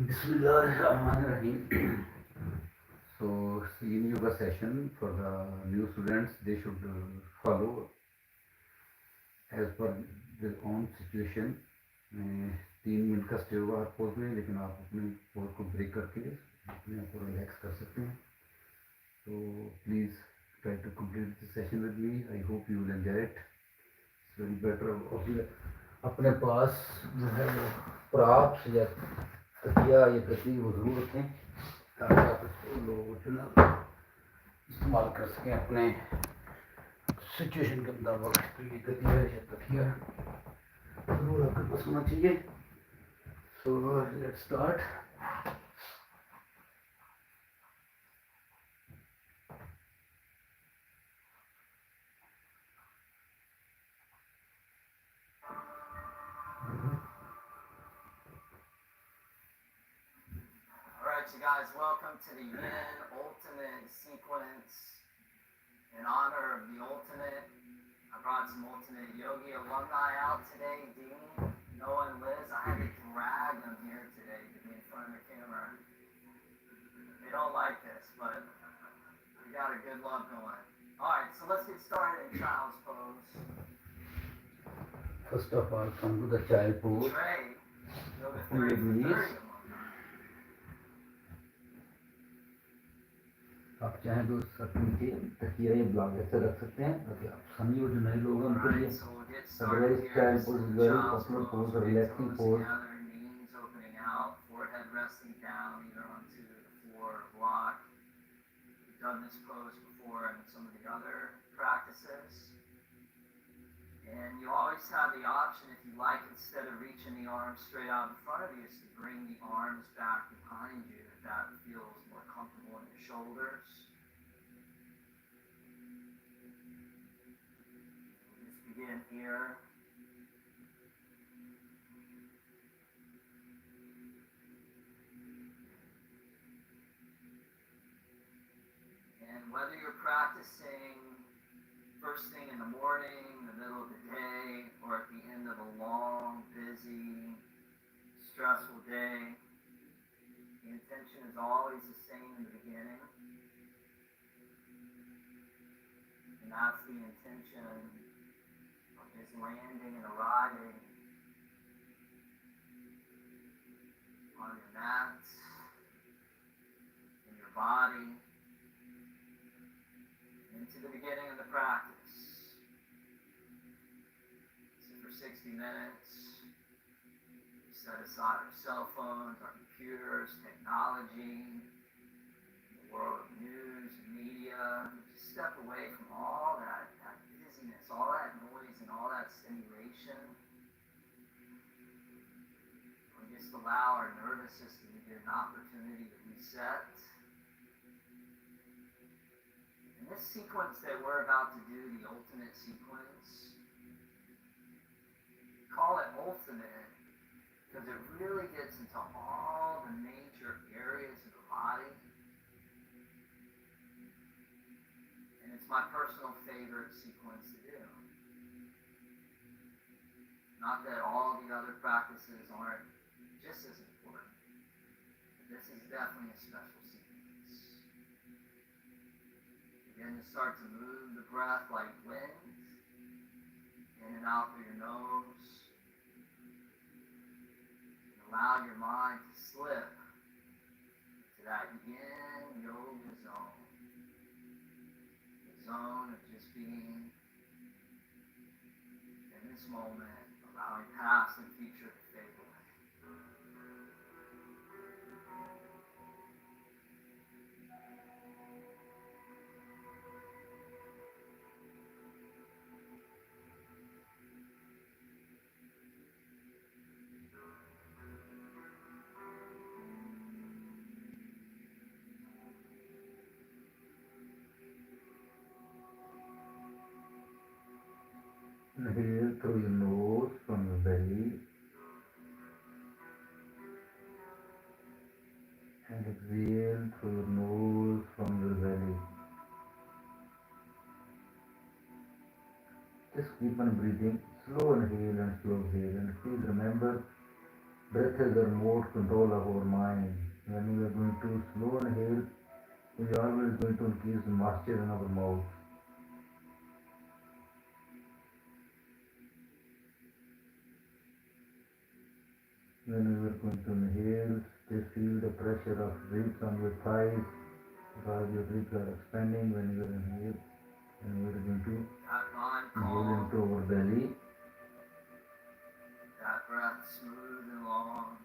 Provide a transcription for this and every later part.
Bismillahirrahmanirrahim. So, Yin Yoga session for the new students, they should follow as per their own situation. 3 minute का stay होगा हर pose में, लेकिन आप अपने pose को ब्रेक करके अपने आप को रिलैक्स कर सकते हैं. तो please try to complete the session with me. I hope you will enjoy it. It's very better of you. अपने पास जो है वो प्राप्त या तकिया या गद्दी वो जरूर रखें ताकि आप इसको लोग जो ना इस्तेमाल कर सकें अपने सिचुएशन के मुताबिक. तो ये गद्दी है या तकिया जरूर आपके पास होना चाहिए. So let's start. Alright, you guys, welcome to the Yin Ultimate sequence. In honor of the Ultimate, I brought some Ultimate Yogi alumni out today. Dean, Noah, and Liz. I had to drag them here today to be in front of the camera. They don't like this, but we got a good love going. Alright, so let's get started in child's pose. First of all, come to the child pose. Trey, Yoga On your 30 for knees. 30 alumni. आप चाहें तो नीचे तकिया या blanket से रख सकते हैं ताकि आप समझिए जो नए लोग हैं उनके लिए. Alright, so we'll get Otherwise, started here. child This pose is is the very child's popular pose. pose, a Big relaxing toes pose. together, knees opening out, forehead resting down either onto the floor or block. We've done this pose before in some of the other practices. And you always have the option, if you like, instead of reaching the arms straight out in front of you, is to bring the arms back behind you if that feels more comfortable in your shoulders. Just begin here. And whether you're practicing first thing in the morning, the middle of the day, or at the end of a long, busy, stressful day, the intention is always the same in the beginning. And that's the intention of just landing and arriving on your mat, in your body, into the beginning of the practice. So for 60 minutes, we set aside our cell phones, our computers, technology, the world of news and media. Just step away from all that busyness, all that noise and all that stimulation. We just allow our nervous system to get an opportunity to reset. And this sequence that we're about to do, the ultimate sequence, call it ultimate because it really gets into all the major areas of the body. And it's my personal favorite sequence to do. Not that all the other practices aren't just as important, but this is definitely a special sequence. Begin to start to move the breath like wind, in and out through your nose. And allow your mind to slip to that Yin Yoga zone. The zone of just being in this moment, allowing past and future to fade away. Inhale through your nose from your belly and exhale through your nose from your belly. Just keep on breathing, slow inhale and slow exhale, and please remember breath breath has the remote control of our mind. When we are going to slow inhale, we are always going to increase the moisture in our mouth. When we are going to inhale, just feel the pressure of ribs on your thighs because your ribs are expanding when you are inhale. And we are going to inhale into our belly. That breath smooth and long.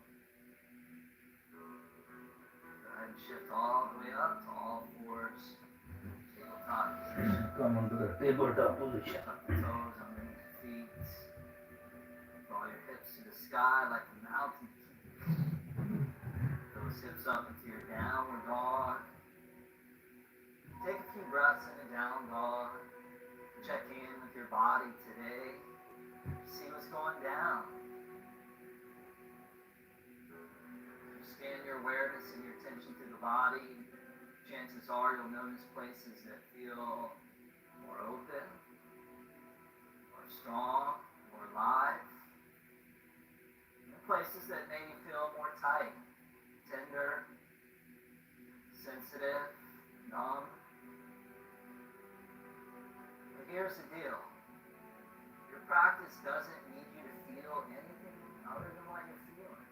Go ahead and shift all the way up to all fours. Tabletop position. Come onto the tabletop position. Tuck the toes underneath your feet. Draw your hips to the sky like a mountain peak. Those hips up into your downward dog. Take a few breaths in a down dog. Check in with your body today. See what's going down. Scan your awareness and your attention to the body. Chances are you'll notice places that feel more open, more strong, more alive. And places that maybe feel more tight, tender, sensitive, numb. But here's the deal. Your practice doesn't need you to feel anything other than what you're feeling.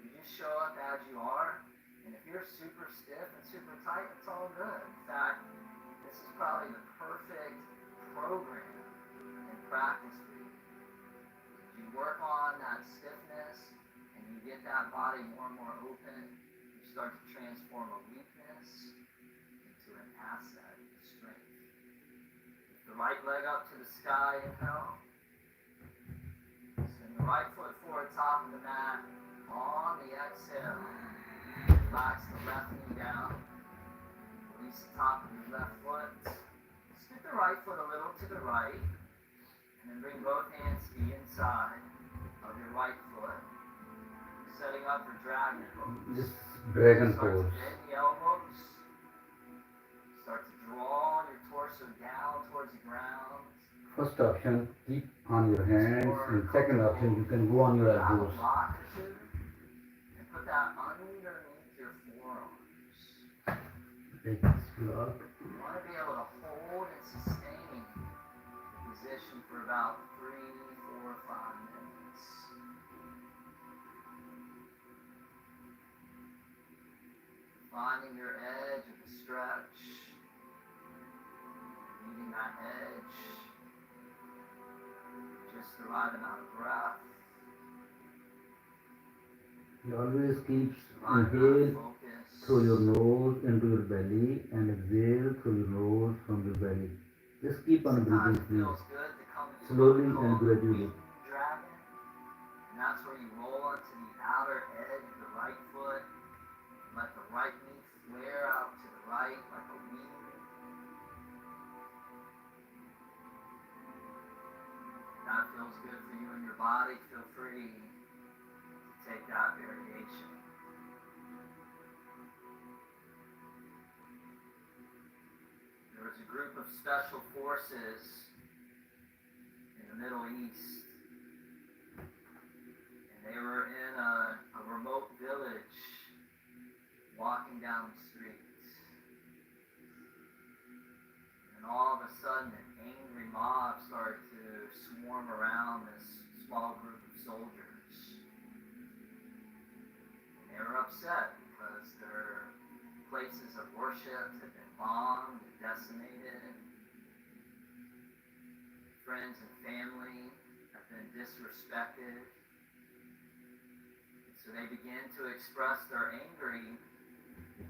You just show up as you are, and if you're super stiff and super tight, it's all good. In fact, this is probably the perfect program and practice for you. You work on that stiffness, and you get that body more and more open, you start to transform a weakness into an asset, strength. The right leg up to the sky, inhale. Send the right foot forward, top of the mat. On the exhale, relax the left knee down. Release the top of your left foot. Scoot the right foot a little to the right. And then bring both hands to the inside of your right foot. Setting up for dragon pose. This dragon Start pose. to bend the elbows. Start to draw your torso down towards the ground. First option, keep on your hands, and second option, you can go on your elbows. And put that underneath your forearms. Take this block. You want to be able to hold and sustain the position for about 3, 4, 5 minutes. Finding your edge of the stretch. Meeting that edge. Just the right amount of breath. You always keep Right amount of inhale focus. through your nose into your belly and exhale through your nose from your belly. Just keep on breathing, Sometimes it please. feels good to come to Slowly what we and call the gradually. winged dragon. And that's where you roll onto the outer edge of the right foot and let the right knee flare out to the right like a wing. That feels good for you and your body. Feel free to take that variation. There was a group of special forces in the Middle East, and they were in a remote village walking down the street. And all of a sudden, an angry mob started to swarm around this small group of soldiers. And they were upset because their places of worship had been bombed and decimated. Friends and family have been disrespected. And so they began to express their angry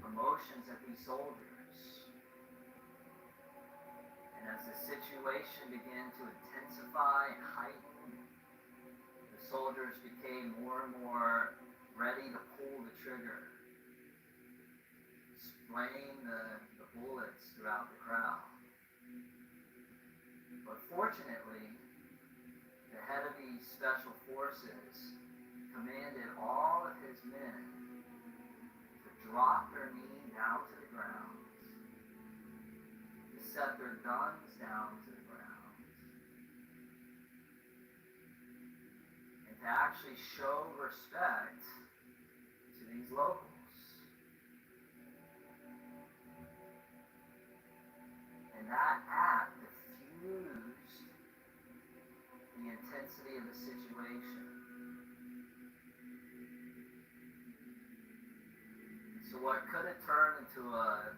emotions at these soldiers. And as the situation began to intensify and heighten, the soldiers became more and more ready to pull the trigger, spraying the bullets throughout the crowd. But fortunately, the head of these special forces commanded all of his men to drop their knee down to the ground, to set their guns down to the ground, and to actually show respect to these locals. And that act diffused the intensity of the situation. So what could have turned into a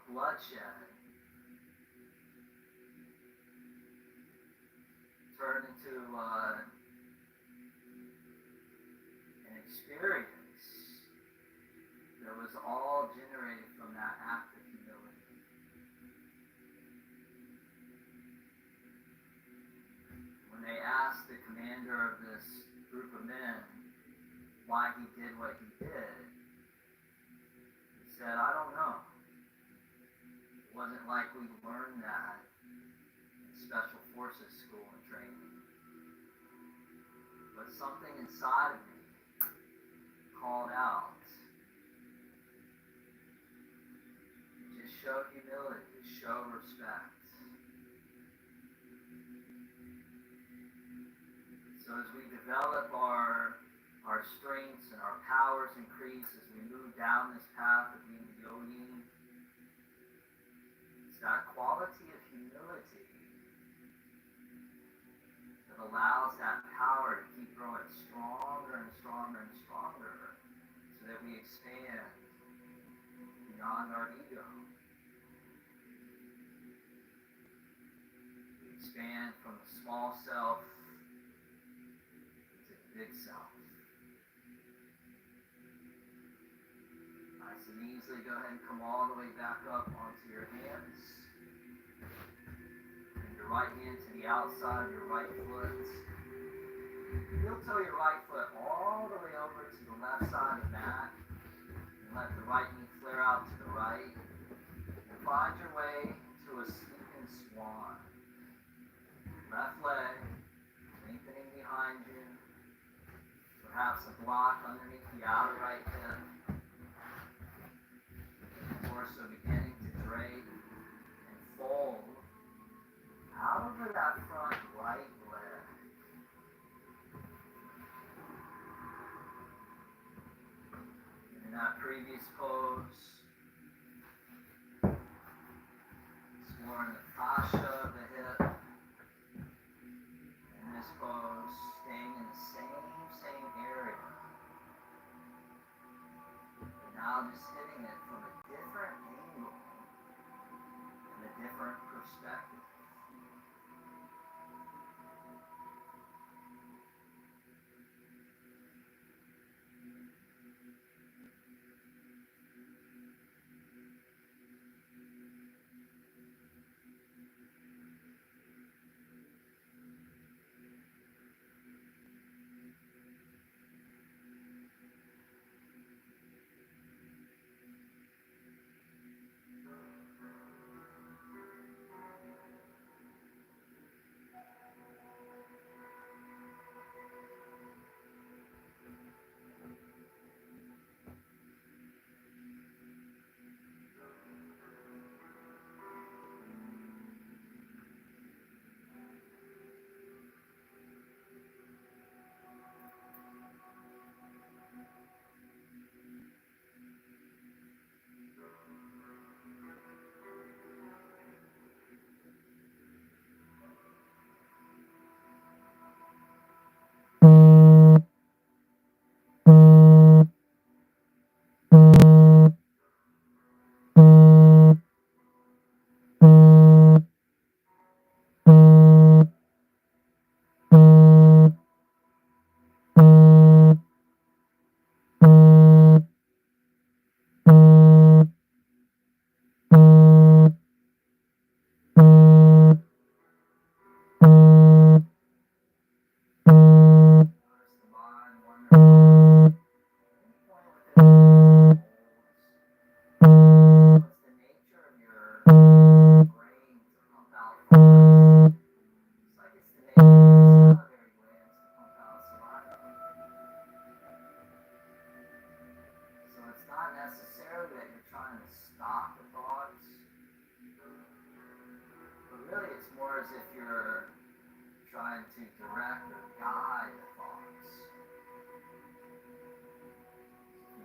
bloodshed turned into an experience that was all generated from that act of humility. When they asked the commander of this group of men why he did what he did, he said, "I don't know. It wasn't like we learned that in special forces school and training. But something inside of me called out, just show humility, just show respect." So as we develop our strengths and our powers increase as we move down this path of being a yogi, it's that quality of humility that allows that power to keep growing stronger and stronger and stronger so that we expand beyond our ego. We expand from the small self to the big self. Nice and easily, go ahead and come all the way back up onto your hands. Bring your right hand to the outside of your right foot. Heel toe your right foot all the way over to the left side of the mat. And let the right knee flare out to the right. And find your way to a sleeping swan. Left leg lengthening behind you. Perhaps a block underneath the outer right hip. Torso beginning to drape and fold out over that front right leg. And in that previous pose, exploring the fascia of the hip. In this pose, staying in the same area. But now just hitting it from a different angle and a different perspective.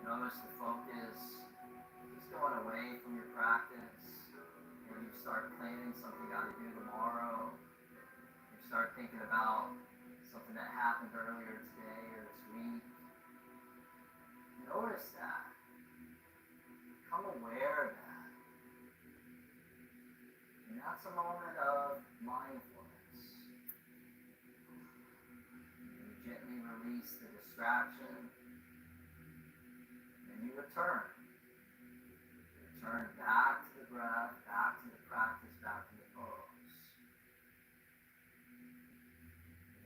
Notice the focus just going away from your practice. When you start planning something you got to do tomorrow, you start thinking about something that happened earlier today or this week. Notice that. Become aware of that. And that's a moment of mindfulness. You gently release the distraction, and you return. Return back to the breath, back to the practice, back to the pose.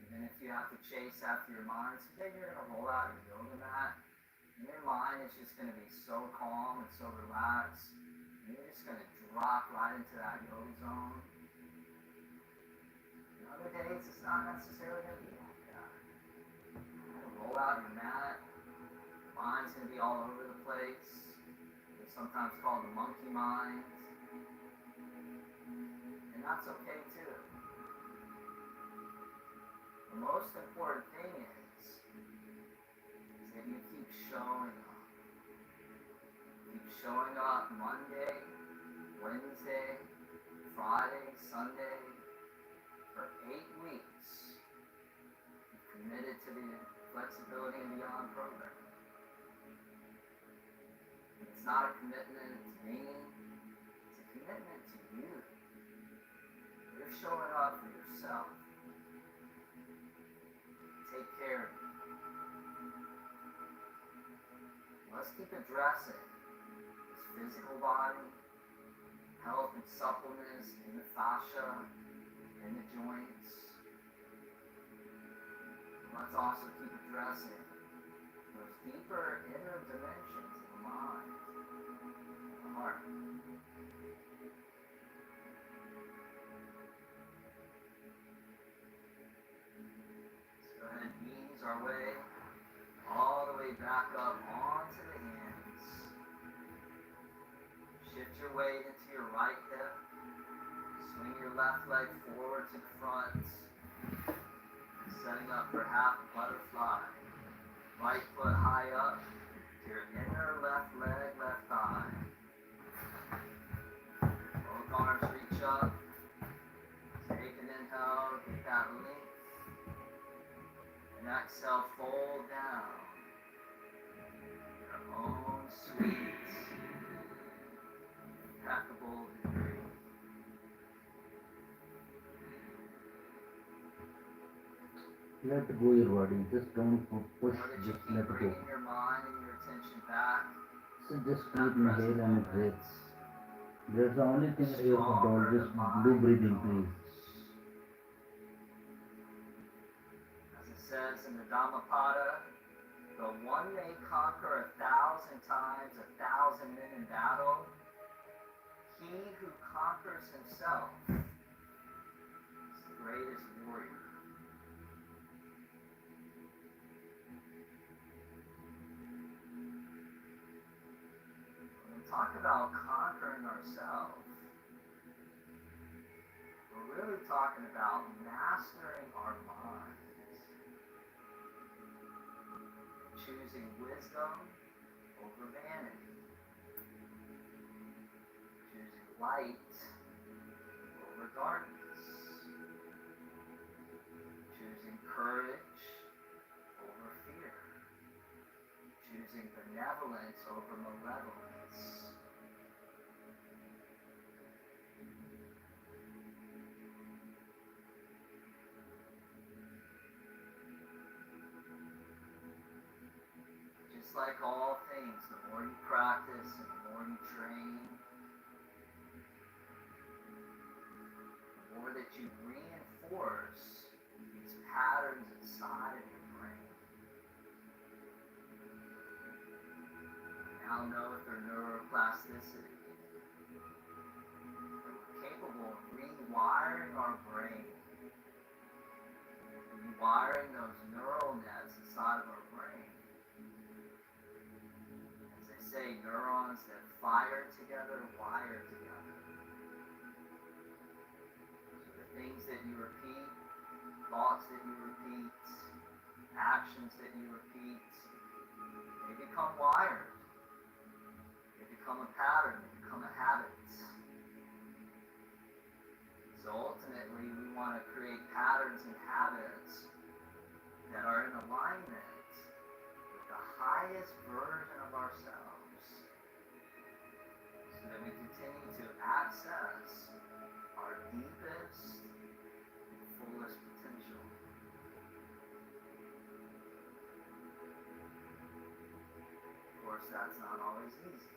Even if you have to chase after your mind, today you're going to roll out your yoga mat, and your mind is just going to be so calm and so relaxed, and you're just going to drop right into that yoga zone. And other days, it's not necessarily going to be like that. You're going to roll out your mat, your mind's going to be all over the place. It's sometimes called the monkey mind, and that's okay too. The most important thing is that you keep showing up. Keep showing up Monday, Wednesday, Friday, Sunday, for 8 weeks. You've committed to the Flexibility and Beyond program. It's not a commitment to me, it's a commitment to you. You're showing up for yourself. Take care of you. Let's keep addressing this physical body, health and suppleness in the fascia, in the joints. Let's also keep addressing those deeper inner dimensions of the mind. Heart. Let's go ahead and ease our way all the way back up onto the hands. Shift your weight into your right hip. Swing your left leg forward to the front. Setting up for half butterfly. Right foot high up to your inner left leg, left thigh. Both arms reach up. Take an inhale, get that length. And exhale, fold down. Your own sweet, impeccable degree. Let go your body. Just don't push. Know that you Just keep let go. bringing your mind and your attention back. So just keep inhale and exhale. That's the only thing you have to do. Just do breathing, please. As it says in the Dhammapada, though one may conquer 1,000 times 1,000 men in battle, he who conquers himself is the greatest warrior. When we talk about conquering ourselves, we're really talking about mastering our minds. Choosing wisdom over vanity. Choosing light over darkness. Choosing courage over fear. Choosing benevolence over malevolence. Just like all things, the more you practice and the more you train, the more that you reinforce these patterns inside of your brain. You now know their neuroplasticity. We're capable of rewiring our brain, rewiring those neural nets inside of our brain. Say neurons that fire together, wire together. So the things that you repeat, thoughts that you repeat, actions that you repeat, They become wired. They become a pattern. They become a habit. So ultimately, we want to create patterns and habits that are in alignment with the highest version of ourselves, so that we continue to access our deepest and fullest potential. Of course, that's not always easy.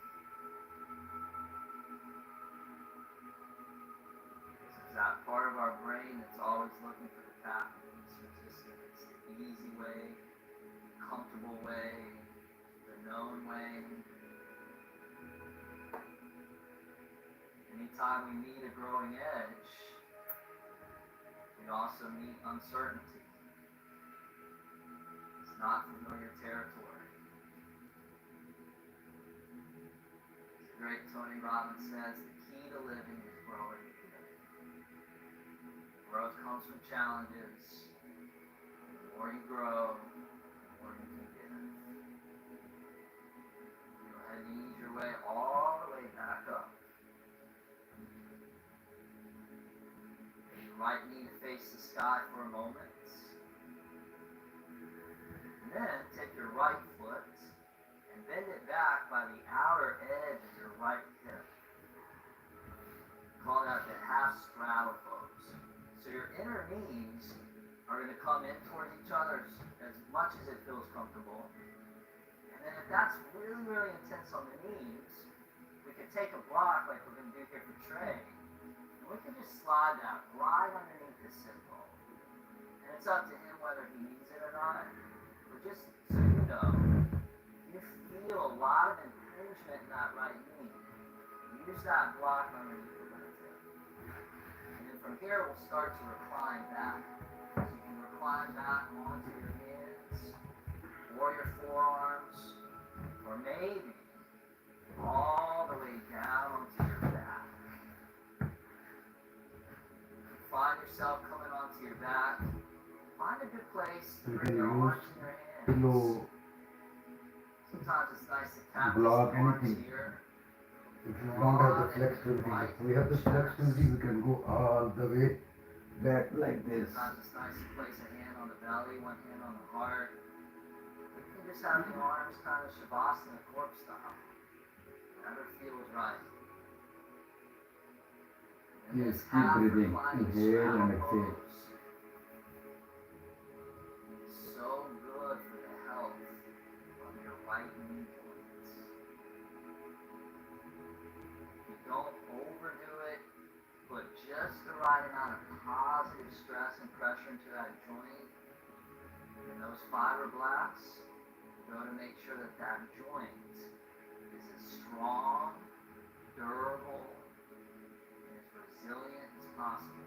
That part of our brain that's always looking for the path of least resistance, the easy way, the comfortable way, the known way. Anytime we meet a growing edge, we also meet uncertainty. It's not familiar territory. The great Tony Robbins says, the key to living is growing. Growth comes from challenges. The more you grow, the more you can give. Go ahead and ease your way all the way back up. Take your right knee to face the sky for a moment. And then take your right foot and bend it back by the outer edge of your right hip. Call that the half straddle pose. So your inner knees are going to come in towards each other as much as it feels comfortable. And then if that's really, really intense on the knees, we could take a block like we're going to do here for Trey, and we can just slide that right underneath the sit bone. And it's up to him whether he needs it or not. But just so you know, if you feel a lot of impingement in that right knee, use that block underneath the left hip. From here, we'll start to recline back. So you can recline back onto your hands, or your forearms, or maybe all the way down onto your back. Find yourself coming onto your back. Find a good place to bring your arms in your hands. Pillow, Sometimes it's nice to tap block, your arms anything. here. If you don't have the flexibility, if we have the flexibility, we can go all the way back like this. Sometimes it's nice to place a hand on the belly, one hand on the heart. You can just have your arms kind of Shavasana corpse style. Whatever feels right. And Yes, this keep half breathing. reclining Inhale and straddle exhale. pose is so good for the health of your right knee joints. You don't overdo it. Put just the right amount of positive stress and pressure into that joint. And those fibroblasts go to make sure that that joint is as strong, durable, and as resilient as possible.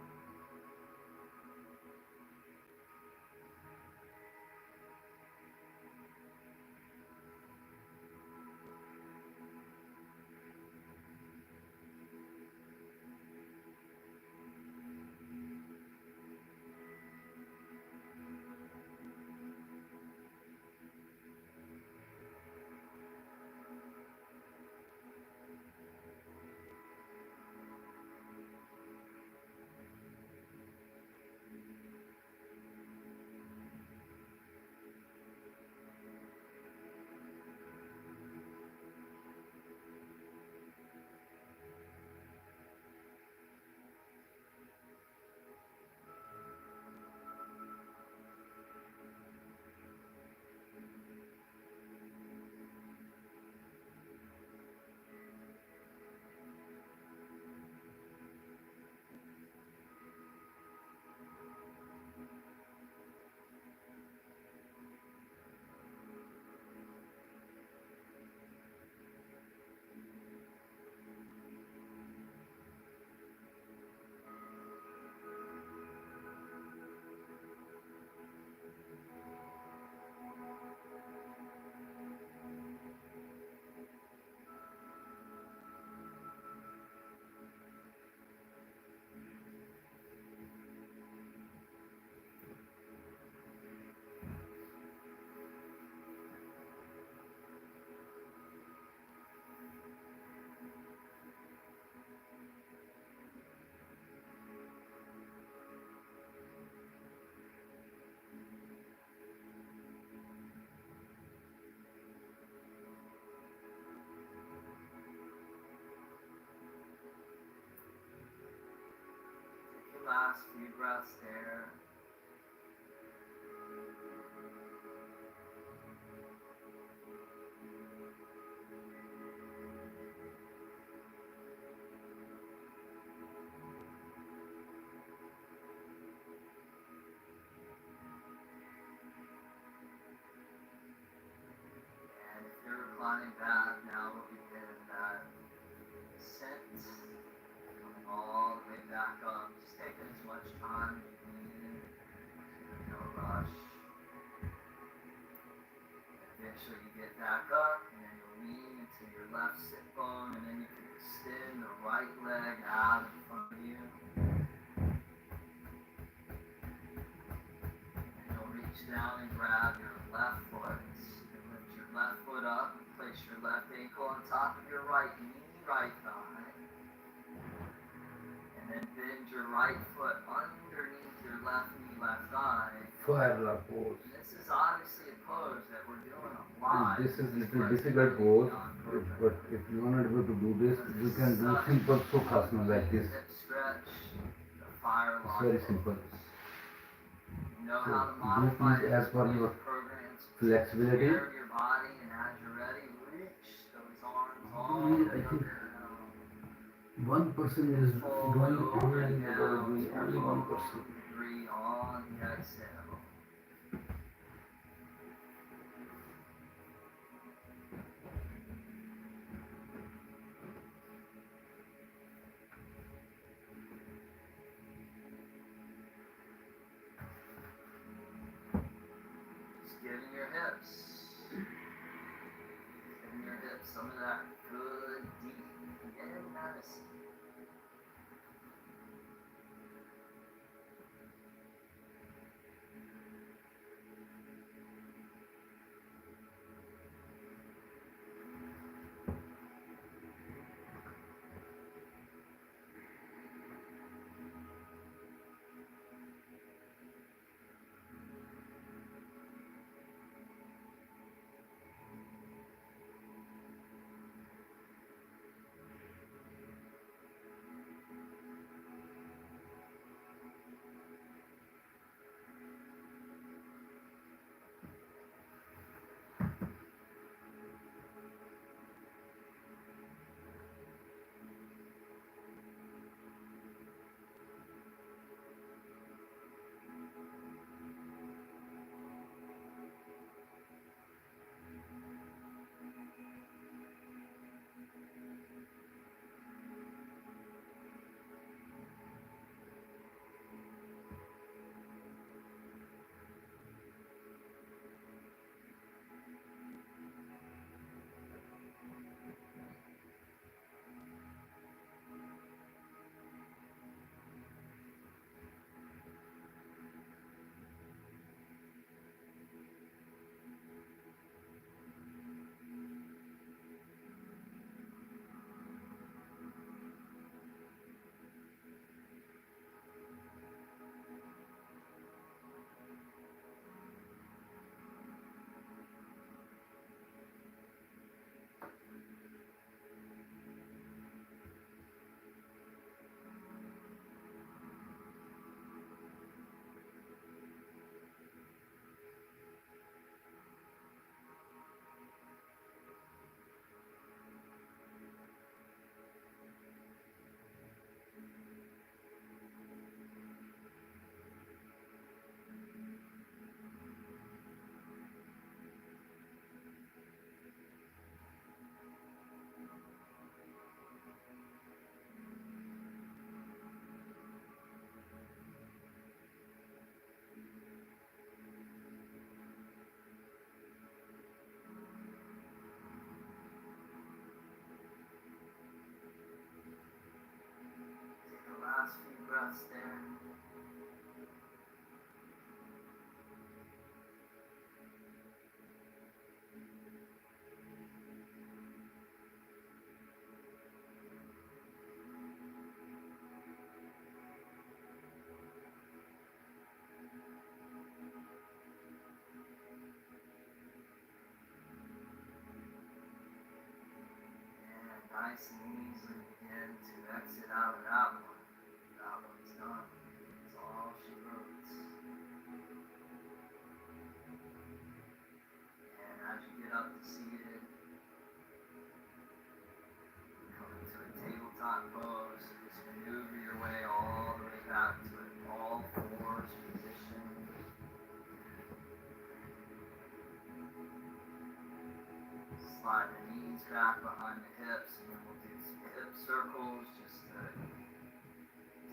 last few breaths there. And if you're reclining back, now we'll begin that descent, coming all the way back up. Just taking as much time as you need, no rush. Eventually you get back up, and then you'll lean into your left sit bone, and then you can extend the right leg out in front of you. And you'll reach down and grab your left foot. And lift your left foot up, and place your left ankle on top of your right knee, right thigh. And then bend your right foot underneath your left knee, left thigh. Fire pose. This is obviously a pose that we're doing a lot. This is little difficult pose, but if you are not able to do this, you can do simple sukhasana like this. Hip stretch, the fire It's lock very pose. simple. You know So, how to do modify please it as per your programs. flexibility. Prepare your body, and as you're ready, reach those arms all the way I up think and down. one person is Forward, going over, online, and there down. is only one person. Breathe on the exhale. Just giving your hips some of that good, deep yin medicine. Last few breaths there. And nice and easily begin to exit out of that one. That one's done. So slide the knees back behind the hips, and then we'll do some hip circles just to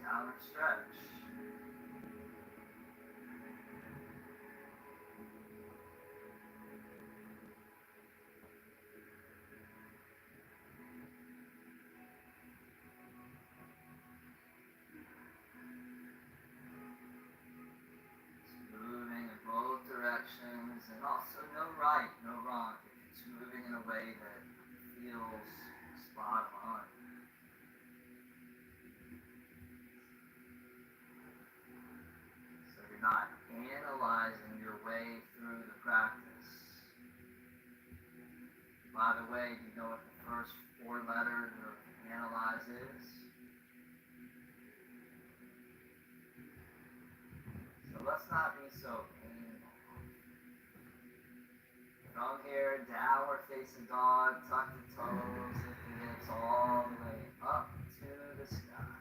counter stretch. Moving in both directions, and also no right, no wrong. It's moving in a way that feels spot on. So you're not analyzing your way through the practice. By the way, do you know what the first 4 letters of analyze is? So let's not be so painful. From here, downward facing dog, tuck the toes, lift the hips all the way up to the sky.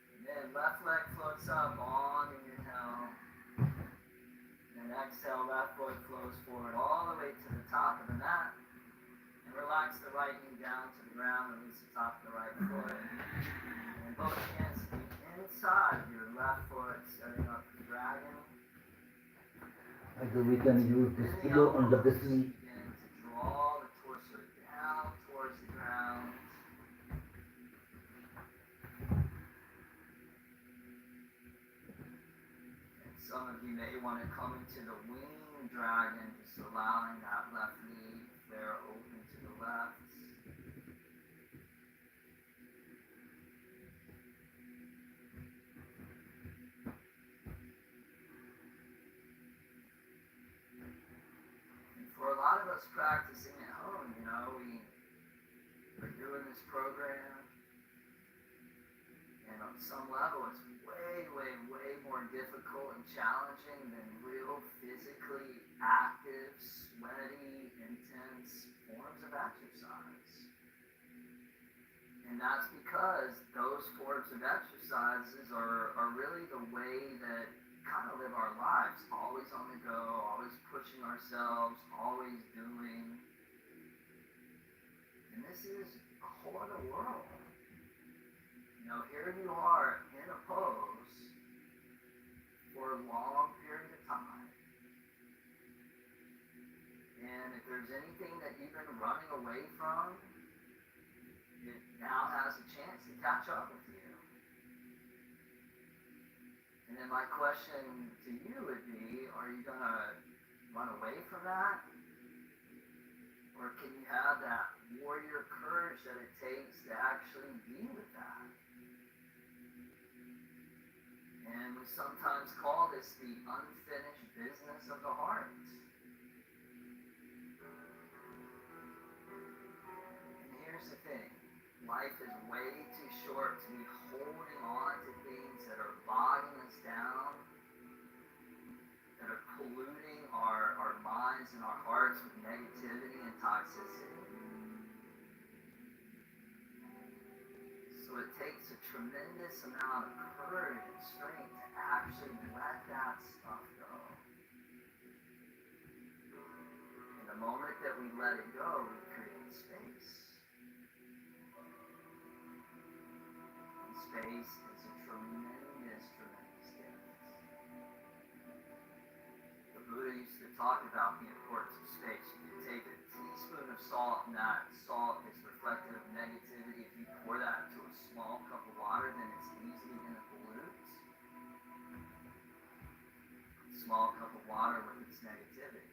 And then left leg floats up on the inhale. And exhale, left foot flows forward all the way to the top of the mat. And relax the right knee down to the ground, release the top of the right foot. And both hands to the inside of your left foot, setting up the dragon. So we can use this pillow under this knee. Begin to draw the torso down towards the ground. And some of you may want to come into the winged dragon, just allowing that left knee flare open to the left. For a lot of us practicing at home, we are doing this program, and on some level it's way, way, way more difficult and challenging than real physically active, sweaty, intense forms of exercise. And that's because those forms of exercises are really the way that kind of live our lives, always on the go, always pushing ourselves, always doing. And this is a whole other world. Here you are in a pose for a long period of time. And if there's anything that you've been running away from, it now has a chance to catch up with you. And then my question to you would be, are you going to run away from that? Or can you have that warrior courage that it takes to actually be with that? And we sometimes call this the unfinished business of the heart. And here's the thing. Life is way too short to be holding on to things that are bogging us down, that are polluting our minds and our hearts with negativity and toxicity. So it takes a tremendous amount of courage and strength to actually let that stuff go. And the moment that we let it go, we create space. Space is a tremendous, tremendous gift. The Buddha used to talk about the importance of space. You can take a teaspoon of salt, and that salt is reflective of negativity. If you pour that into a small cup of water, then it's easily going to pollute a small cup of water with its negativity.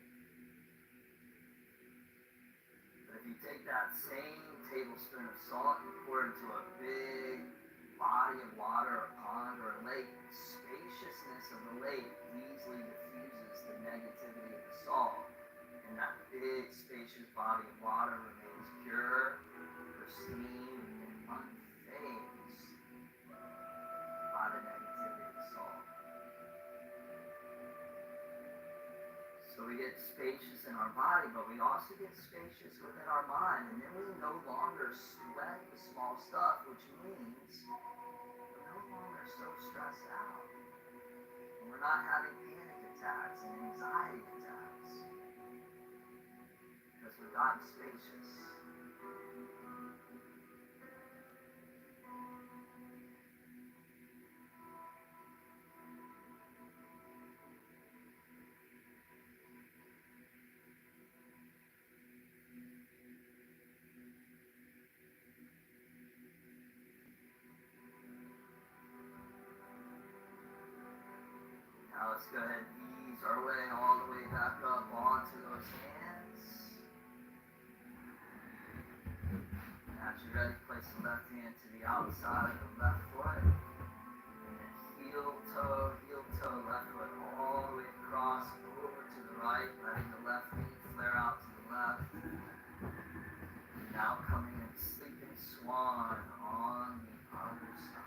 But if you take that same tablespoon of salt and pour it into a big body of water, a pond, or a lake, the spaciousness of the lake easily diffuses the negativity of the salt, and that big spacious body of water remains pure, pristine, and unfazed by the negativity of the salt. So we get spacious in our body, but we also get spacious within our mind, and then we no longer sweat the small stuff, which means we're no longer so stressed out. And we're not having panic attacks. attacks and anxiety attacks. Because we're God spacious. Now let's go ahead and ease our way all the way back up onto those hands. As you're ready, place the left hand to the outside of the left foot. And then heel toe, left foot all the way across over to the right, letting the left knee flare out to the left. And now coming in sleeping swan on the other side.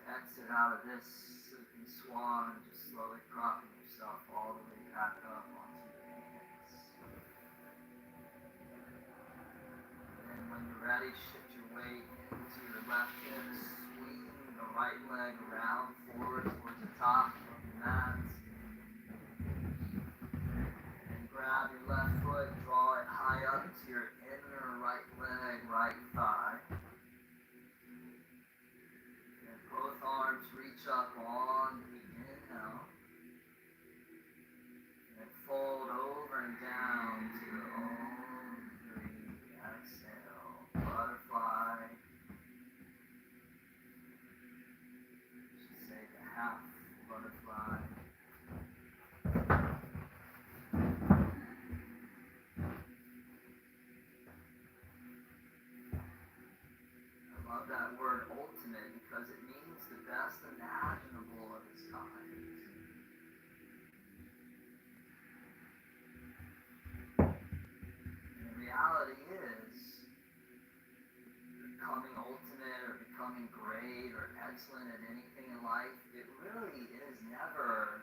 Exit out of this sleeping swan and just slowly propping yourself all the way back up onto your hands. And when you're ready, shift your weight into your left hip, swing the right leg around forward towards the top of the mat. And grab your left foot, draw it high up to your inner right leg, right thigh. Both arms reach up on the inhale and fold over and down to your own breathe. Exhale, butterfly. Should say the half butterfly. excellent at anything in life, it really is never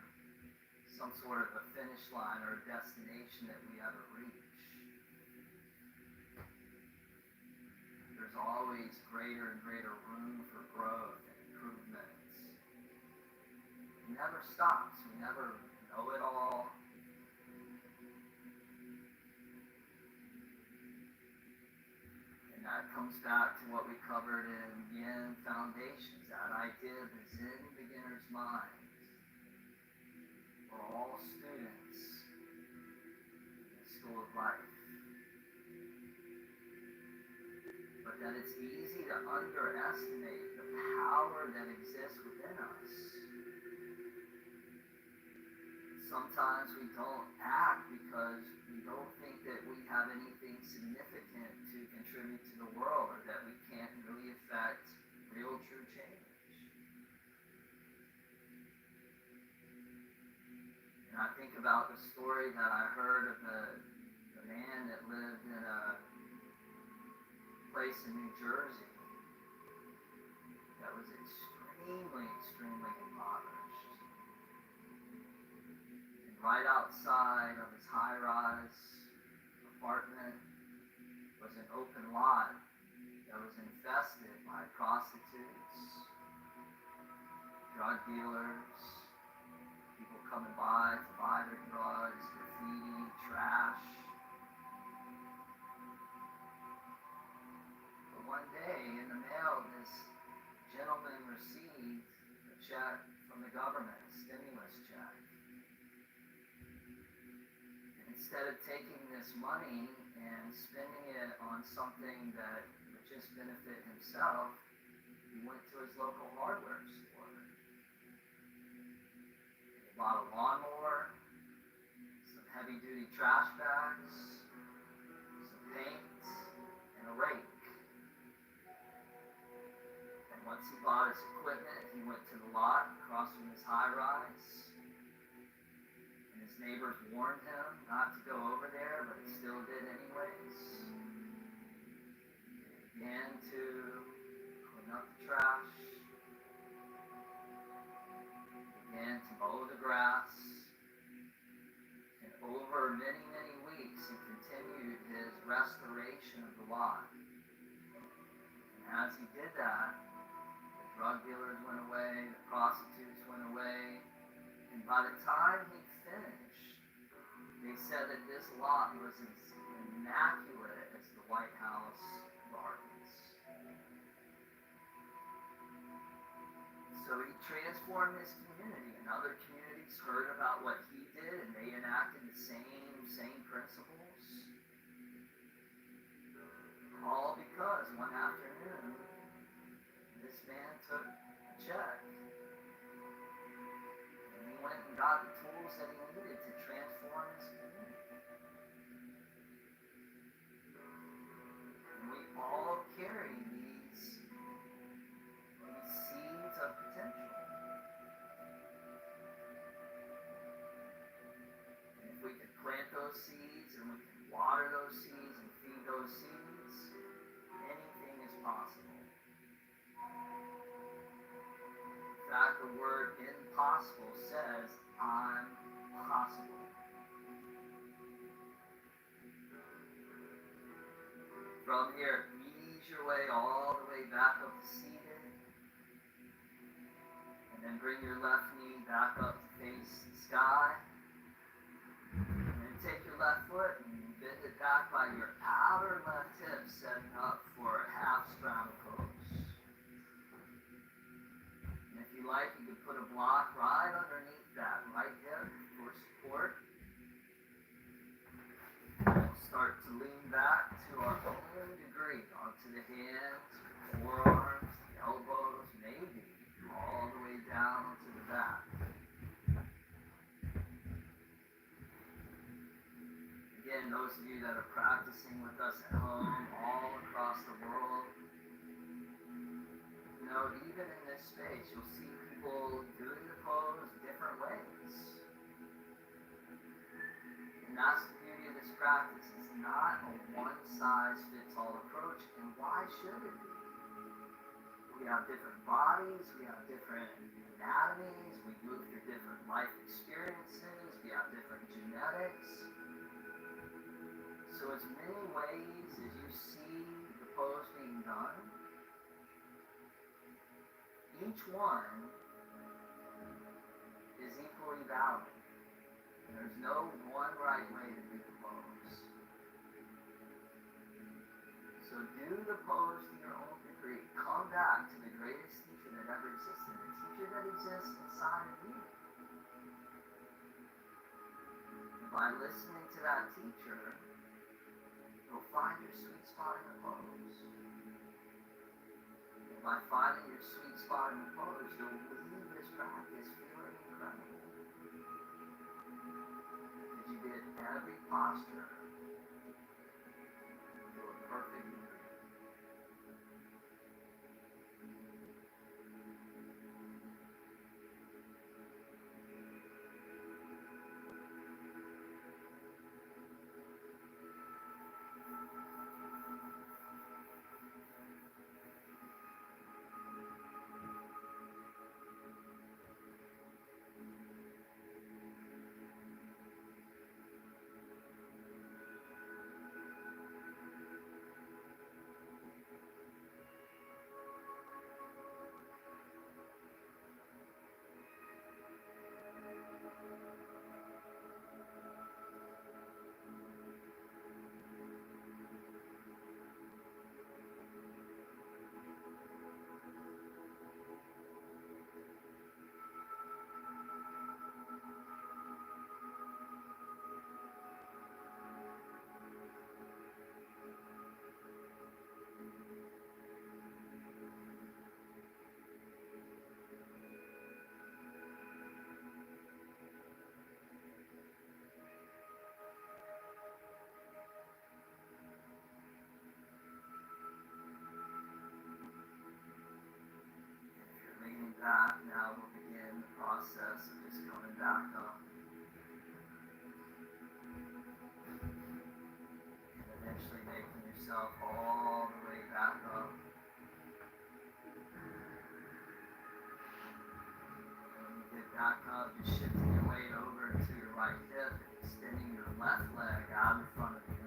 some sort of a finish line or a destination that we ever reach. There's always greater and greater room for growth and improvement. It never stops. We never know it all. And that comes back to what we covered in Yin Foundations, that idea of the Zen beginner's mind. For all students in the school of life. But that it's easy to underestimate the power that exists within us. Sometimes we don't act because we don't think that we have anything significant to contribute to the world, or that we can't really affect real true change. And I think about the story that I heard of the man that lived in a place in New Jersey that was extremely, extremely impoverished. And right outside of his high-rise apartment was an open lot that was infested by prostitutes, drug dealers, people coming by to buy their drugs, graffiti, trash. But one day in the mail, this gentleman received a check from the government, a stimulus check. And instead of taking this money and spending it on something that would just benefit himself, he went to his local hardware store. He bought a lawnmower, some heavy-duty trash bags, some paint, and a rake. And once he bought his equipment, he went to the lot across from his high-rise. And his neighbors warned him not to go over there, but he still did anyways. He began to clean up the trash. Began to mow the grass, and over many, many weeks he continued his restoration of the lot. And as he did that, the drug dealers went away, the prostitutes went away, and by the time he finished, they said that this lot was as immaculate as the White House gardens. So he transformed his community, and other communities heard about what he did, and they enacted the same principles. All because one afternoon, this man took a check, and he went and got the tools that he needed to transform his community. And we all carry these seeds of potential. And if we could plant those seeds, and we could water those seeds and feed those seeds, anything is possible. In fact, the word impossible says, I'm possible. From here, ease your way all the way back up to seated. And then bring your left knee back up to face the sky. And then take your left foot and bend it back by your outer left hip, setting up for a half straddle pose. And if you like, you can put a block right underneath that right hip for support. We'll start to lean back to our own degree onto the hands, forearms, the elbows, maybe all the way down onto the back. Again, those of you that are practicing with us at home, all across the world, you know, even in this space, you'll see people doing the pose different ways. And that's the beauty of this practice. It's not a one-size-fits-all approach, and why should it be? We have different bodies, we have different anatomies, we move through different life experiences, we have different genetics. So as many ways as you see the pose being done, each one is equally valid. There's no one right way to do the pose. So do the pose to your own degree. Come back to the greatest teacher that ever existed, the teacher that exists inside of you. And by listening to that teacher, you'll find your sweet spot in the pose. And by finding your sweet spot in the pose, you'll leave this practice feeling incredible. Because you did every posture to a perfect degree. Leaning back, now we'll begin the process of just coming back up. And eventually making yourself all the way back up. And when you get back up, you're shifting your weight over to your right hip and extending your left leg out in front of you.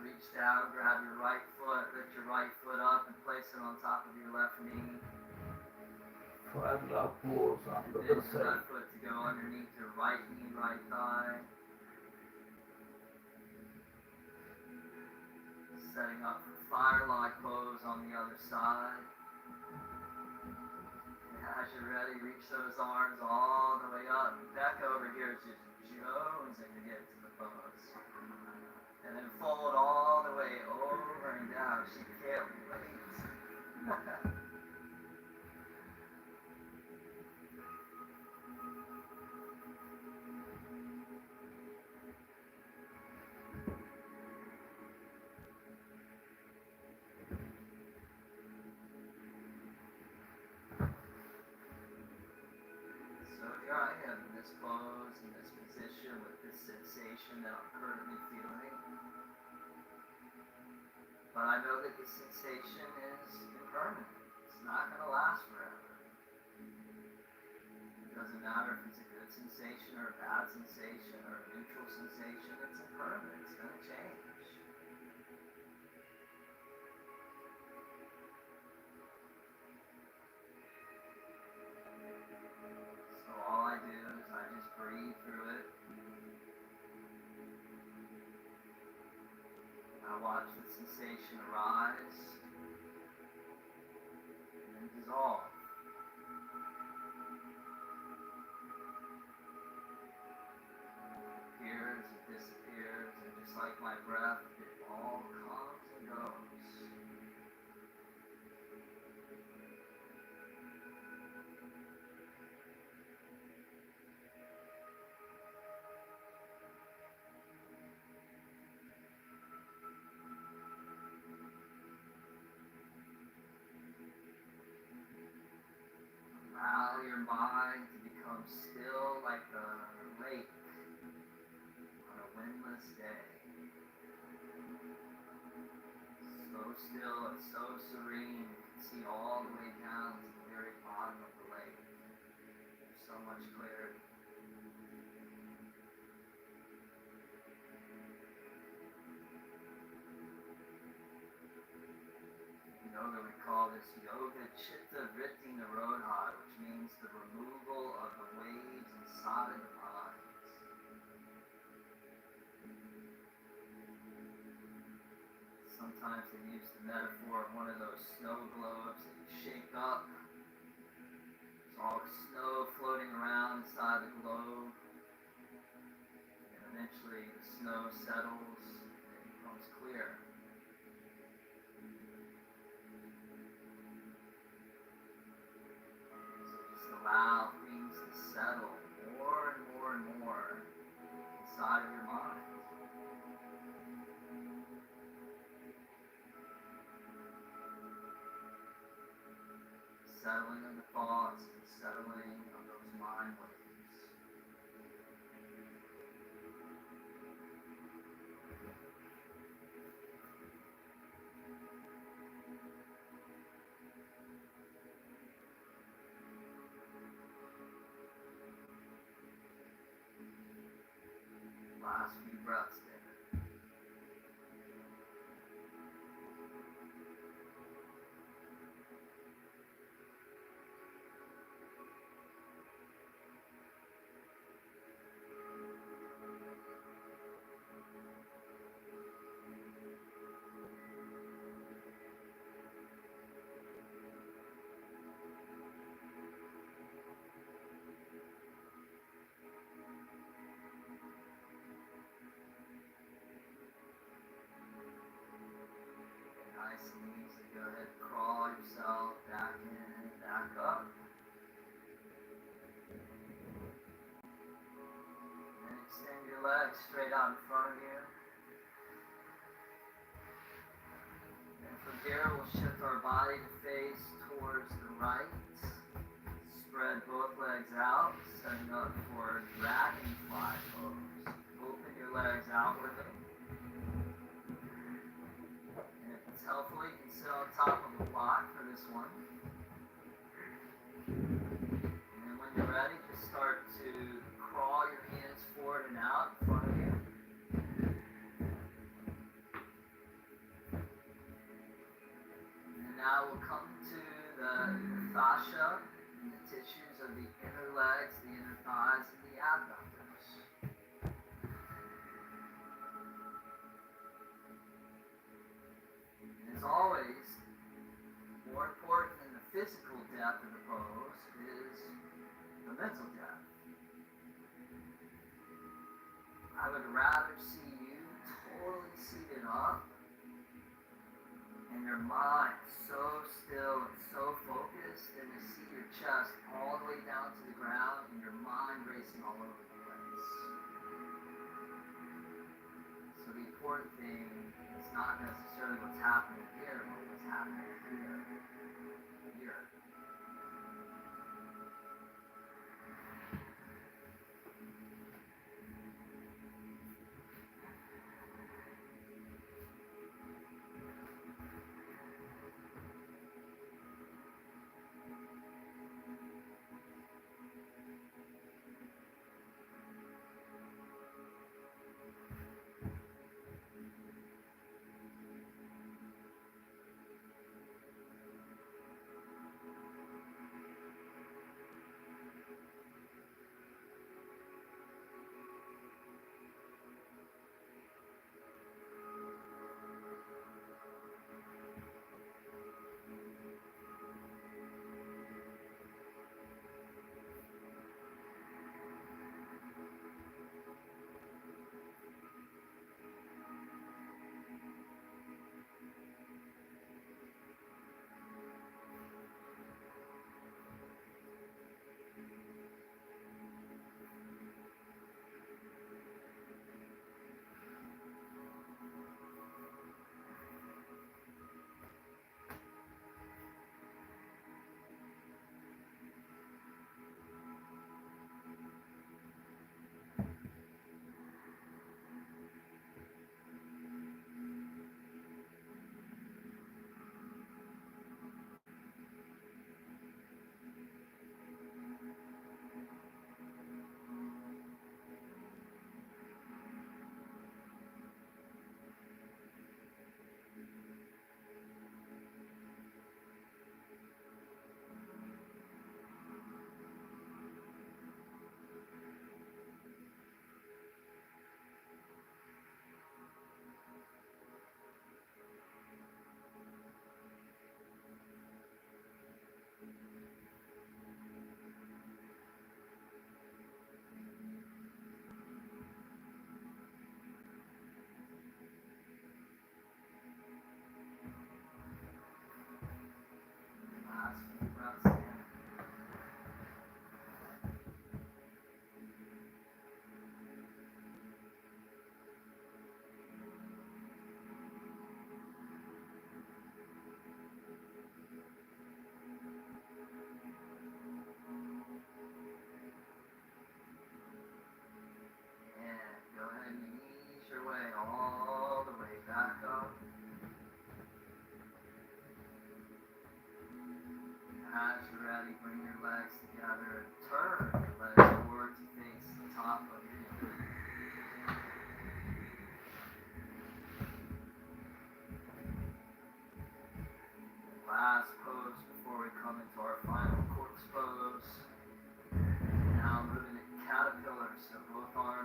Reach down, grab your right foot, lift your right foot up and place it on top of your left knee. Five love pose on the And other then your side. left foot to go underneath your right knee, right thigh. Setting up for firelight pose on the other side. And as you're ready, reach those arms all the way up. Back over here is just jonesing to get to the pose. And then fold all the way over and down. She can't wait. So here I am in this pose, in this position, with this sensation that I'm currently feeling. But I know that the sensation is impermanent. It's not going to last forever. It doesn't matter if it's a good sensation or a bad sensation or a neutral sensation. It's impermanent. It's going to change. So all I do is I just breathe through it. I watch the sensation arise and dissolve. Appears and disappears, and just like my breath, it all comes and goes. Allow your mind to become still like a lake on a windless day. still, it's so serene. You can see all the way down to the very bottom of the lake. There's so much clarity. In yoga, we call this yoga chitta vritti nirodha, which means the removal of the waves inside the mind. Sometimes they use the metaphor of one of those snow globes that you shake up. There's all the snow floating around inside the globe. And eventually the snow settles and it becomes clear. So just allow things to settle more and more and more inside of your mind. Settling of the thoughts and settling of those mind waves. Last few breaths there. Nice and easy. Go ahead and crawl yourself back in, back up. And extend your legs straight out in front of you. And from here, we'll shift our body to face towards the right. Spread both legs out, setting up for dragonfly pose. Open your legs outwardly. Helpfully, you can sit on top of a block for this one. And then when you're ready, just start to crawl your hands forward and out in front of you. And now we'll come to the fascia and the tissues of the inner legs, the inner thighs, and the abductors. As always, more important than the physical depth of the pose is the mental depth. I would rather see you totally seated up and your mind so still and so focused than to see your chest all the way down to the ground and your mind racing all over the place. So the important thing is not necessarily what's happening here, but what's happening here. Here.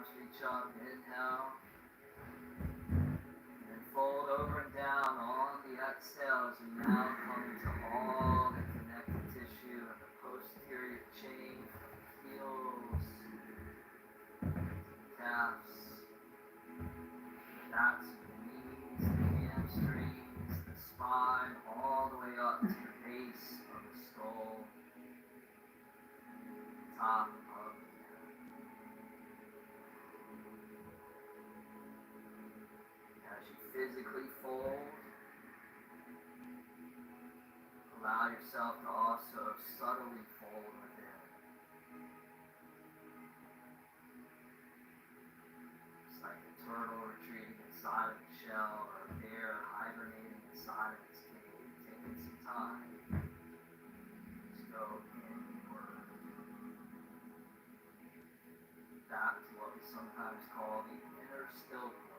arms reach up, inhale. And fold over and down on the exhale as we now come into all the connective tissue of the posterior chain, heels, calves, backs of the knees, the hamstrings, the spine, all the way up to the base of the skull, top of the head. As you physically fold, allow yourself to also subtly fold within. It's like a turtle retreating inside of its shell or a bear hibernating inside of its cave, taking some time. Just go inward. Back to what we sometimes call the inner still point.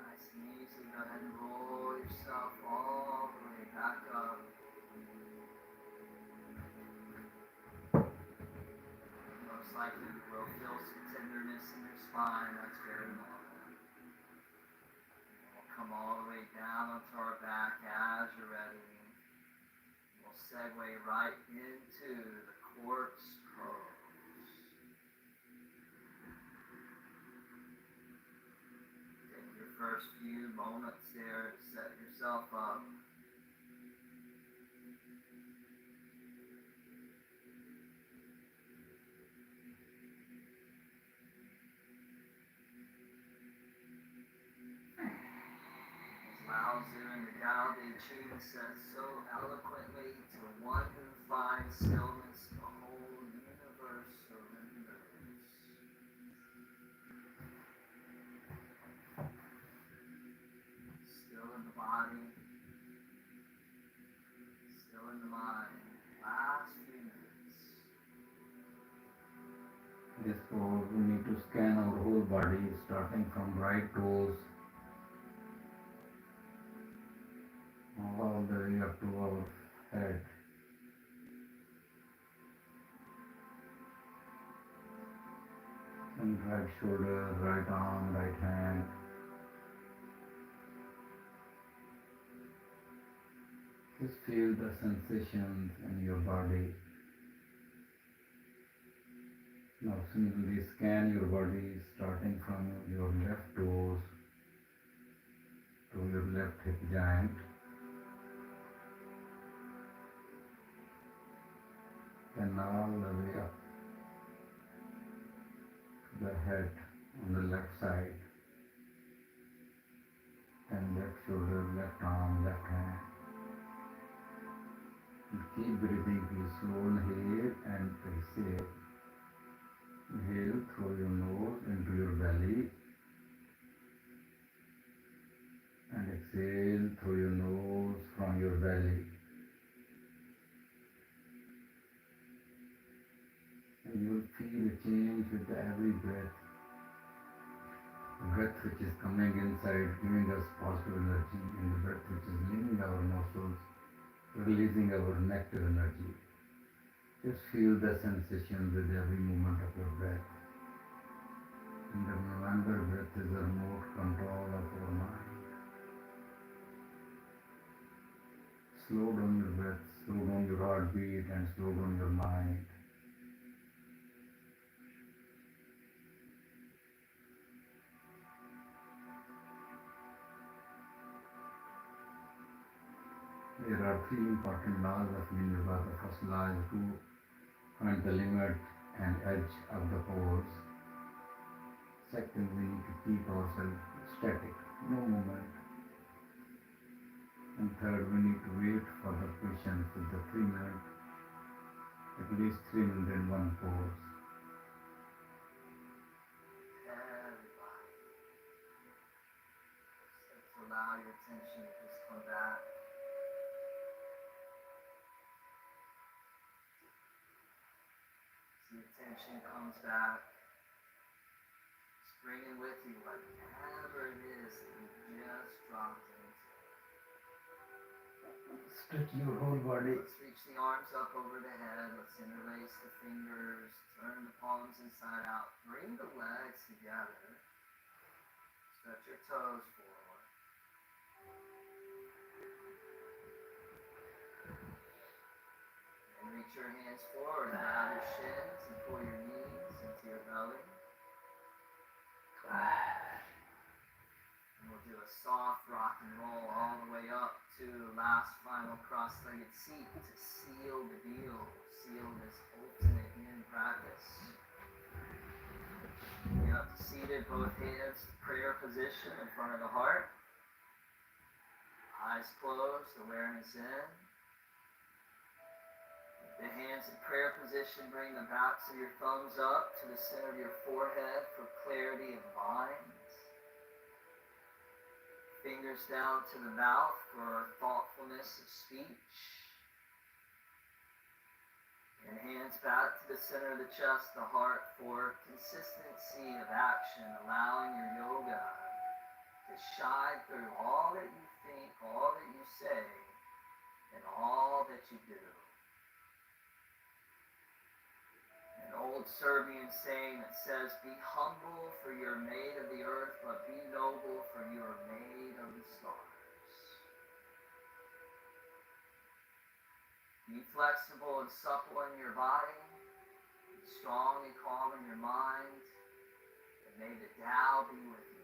Nice and easy. Go ahead and roll yourself all the way back up. Most likely you will feel some tenderness in your spine. That's very normal. We'll come all the way down onto our back as you're ready. We'll segue right into the quartz pose. Take your first few moments there to set yourself up. As Lao Tzu and the Tao Te Ching says so eloquently, to one who finds stillness, the whole universe surrenders. Still in the body, still in the mind. Last few minutes. This pose, we need to scan our whole body, starting from right toes all the way up to our head. And right shoulder, right arm, right hand. Just feel the sensations in your body. Now simply scan your body starting from your left toes to your left hip joint. Then all the way up to the head on the left side. And then left shoulder, left arm, left hand. And keep breathing, please. Slow inhale and exhale. Inhale through your nose into your belly and exhale through your nose from your belly. And you will feel a change with every breath. The breath which is coming inside, giving us positive energy, and the breath which is leaving our nostrils, releasing our nectar energy. Just feel the sensation with every movement of your breath. And remember, breath is the remote control of our mind. Slow down your breath, slow down your heartbeat, and slow down your mind. There are three important laws of Yin Yoga. The first law is to find the limit and edge of the pose. Second, we need to keep ourselves static, no movement. And third, we need to wait for the patience with the 3 minutes, at least 3 minutes in one pose. Everybody. Start to allow your attention to just come back. As the attention comes back, just bring it with you whatever it is that you just dropped into. Stretch your whole body. Let's reach the arms up over the head. Let's interlace the fingers. Turn the palms inside out. Bring the legs together. Stretch your toes forward. And reach your hands forward. Grab your shins and pull your knees into your belly. And we'll do a soft rock and roll all the way up to last final cross-legged seat to seal the deal, seal this ultimate Yin practice. You have seated, both hands to prayer position in front of the heart. Eyes closed, awareness in. The hands in prayer position, bring the backs of your thumbs up to the center of your forehead for clarity of mind. Fingers down to the mouth for thoughtfulness of speech. And hands back to the center of the chest, the heart, for consistency of action, allowing your yoga to shine through all that you think, all that you say, and all that you do. An old Serbian saying that says, be humble for you are made of the earth, but be noble for you are made of the stars. Be flexible and supple in your body, be strong and calm in your mind, and may the Tao be with you.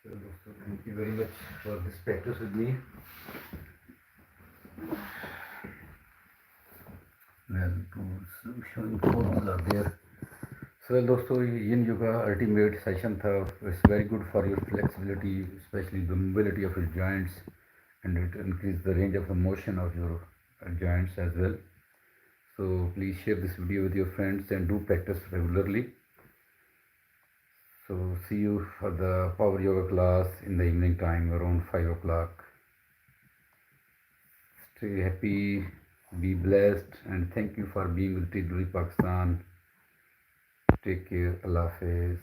So, thank you very much for this practice with me. Well, showing poses are there. So, दोस्तों Yin Yoga ultimate session था. It's very good for your flexibility, especially the mobility of your joints, and it increases the range of the motion of your joints as well. So please share this video with your friends and do practice regularly. So see you for the power yoga class in the evening time around 5 o'clock. Stay happy, be blessed, and thank you for being with TWC Pakistan. Take care. Allah Hafiz.